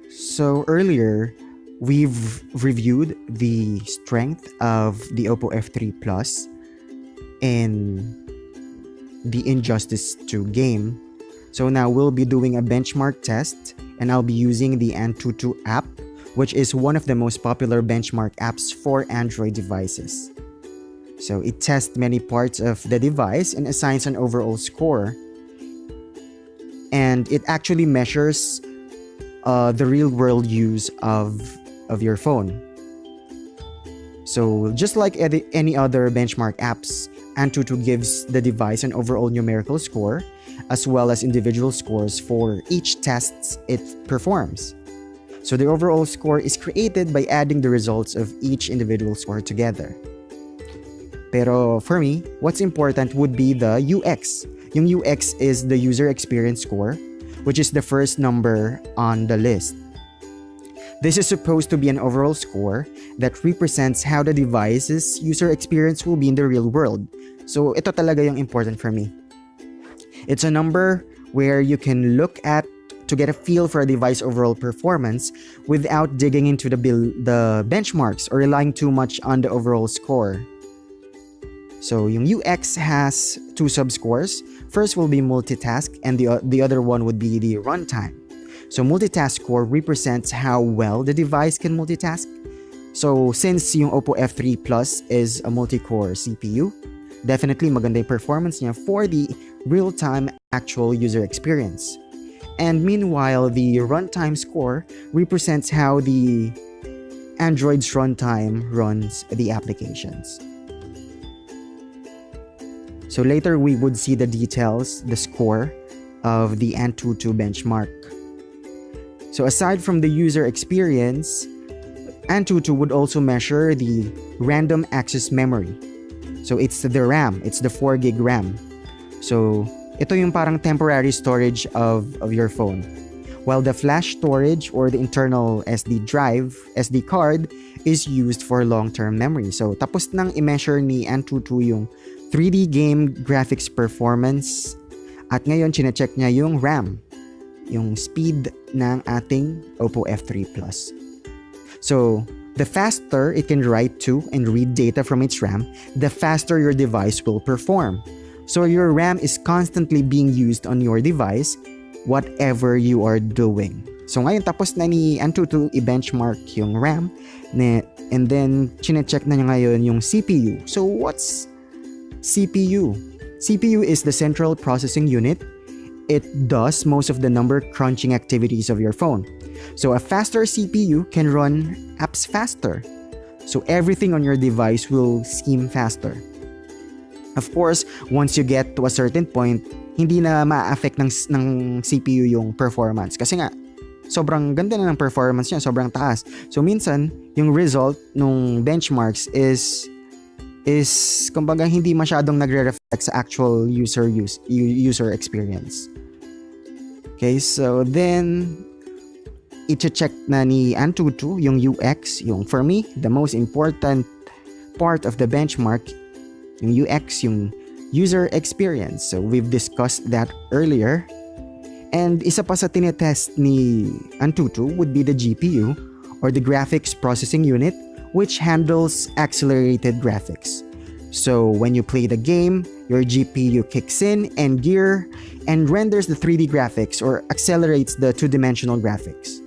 So earlier, we've reviewed the strength of the OPPO F3 Plus in the Injustice 2 game. So now we'll be doing a benchmark test, and I'll be using the Antutu app, which is one of the most popular benchmark apps for Android devices. So it tests many parts of the device and assigns an overall score. And it actually measures the real-world use of your phone. So just like any other benchmark apps, Antutu gives the device an overall numerical score as well as individual scores for each test it performs. So the overall score is created by adding the results of each individual score together. Pero for me, what's important would be the UX. Yung UX is the user experience score, which is the first number on the list. This is supposed to be an overall score that represents how the device's user experience will be in the real world. So ito talaga yung important for me. It's a number where you can look at to get a feel for a device overall performance without digging into the benchmarks or relying too much on the overall score. So yung UX has two subscores. First will be multitask, and the other one would be the runtime. So multitask score represents how well the device can multitask. So since yung OPPO F3 Plus is a multi-core CPU, definitely maganda yung performance niya for the real-time actual user experience. And meanwhile, the runtime score represents how the Android's runtime runs the applications. So later we would see the details, the score of the Antutu benchmark. So aside from the user experience, Antutu would also measure the random access memory. So it's the RAM, it's the 4 gig RAM. So ito yung parang temporary storage of your phone. While the flash storage or the internal SD drive, SD card, is used for long-term memory. So tapos nang i-measure ni Antutu yung 3D game graphics performance, at ngayon chinecheck niya yung RAM, yung speed ng ating OPPO F3 Plus. So the faster it can write to and read data from its RAM, the faster your device will perform. So your RAM is constantly being used on your device, whatever you are doing. So ngayon tapos na ni Antutu i-benchmark yung RAM, and then chinecheck na niya ngayon yung CPU. So what's CPU? CPU is the central processing unit. It does most of the number crunching activities of your phone. So a faster CPU can run apps faster. So everything on your device will seem faster. Of course, once you get to a certain point, hindi na ma-affect ng CPU yung performance. Kasi nga, sobrang ganda na ng performance niya, sobrang taas. So minsan, yung result ng benchmarks is kumbaga hindi masyadong nagre-reflect sa actual user experience. Okay, so then i-check na ni Antutu yung UX, yung for me, the most important part of the benchmark, yung UX, yung user experience. So we've discussed that earlier. And isa pa sa tinetest ni Antutu would be the GPU or the graphics processing unit, which handles accelerated graphics. So when you play the game, your GPU kicks in and gear and renders the 3D graphics or accelerates the two-dimensional graphics.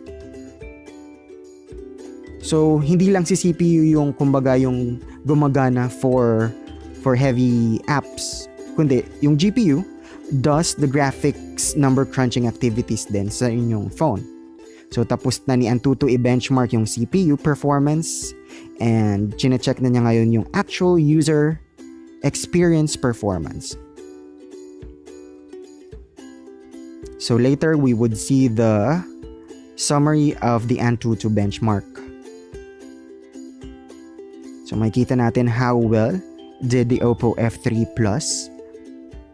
So hindi lang si CPU yung kumbaga yung gumagana for heavy apps, kundi yung GPU does the graphics number crunching activities din sa inyong phone. So tapos na ni Antutu i-benchmark yung CPU performance and chinecheck na niya ngayon yung actual user experience performance. So later we would see the summary of the Antutu benchmark. So makikita natin how well did the OPPO F3 Plus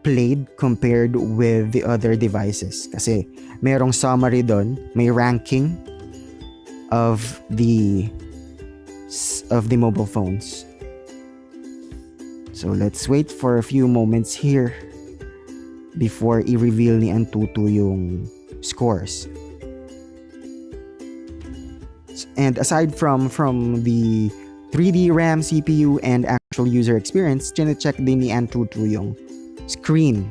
played compared with the other devices. Kasi merong summary doon, may ranking of the mobile phones. So let's wait for a few moments here before i-reveal ni Antutu yung scores. And aside from the 3D RAM, CPU, and actual user experience, chinecheck din ni Antutu yung screen.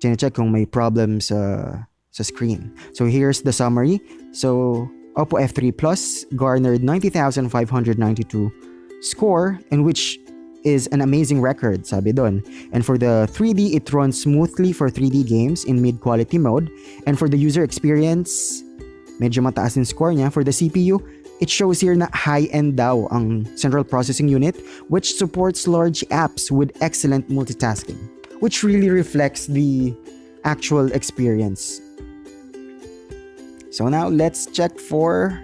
Chinecheck kung may problems sa screen. So here's the summary. So OPPO F3 Plus garnered 90,592 score, in which is an amazing record, sabi doon. And for the 3D, it runs smoothly for 3D games in mid-quality mode. And for the user experience, medyo mataas yung score niya. For the CPU, it shows here na high-end daw ang central processing unit, which supports large apps with excellent multitasking, which really reflects the actual experience. So now let's check for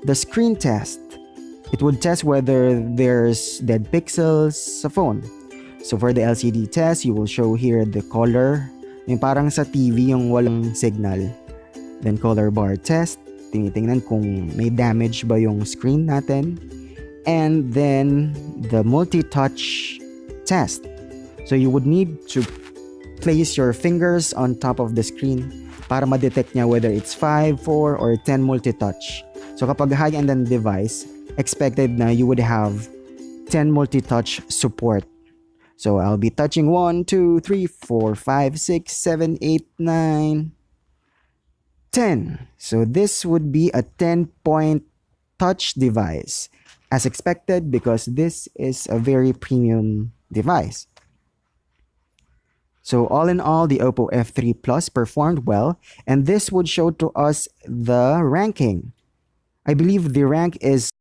the screen test. It would test whether there's dead pixels sa phone. So for the LCD test, you will show here the color. Yung parang sa TV yung walang signal. Then color bar test. Tinitingnan kung may damage ba yung screen natin. And then the multi-touch test. So you would need to place your fingers on top of the screen para ma-detect niya whether it's 5, 4, or 10 multi-touch. So kapag high-end ang device, expected na you would have 10 multi-touch support. So I'll be touching 1, 2, 3, 4, 5, 6, 7, 8, 9, 10. So this would be a 10-point touch device, as expected, because this is a very premium device. So all in all, the OPPO F3 Plus performed well, and this would show to us the ranking. I believe the rank is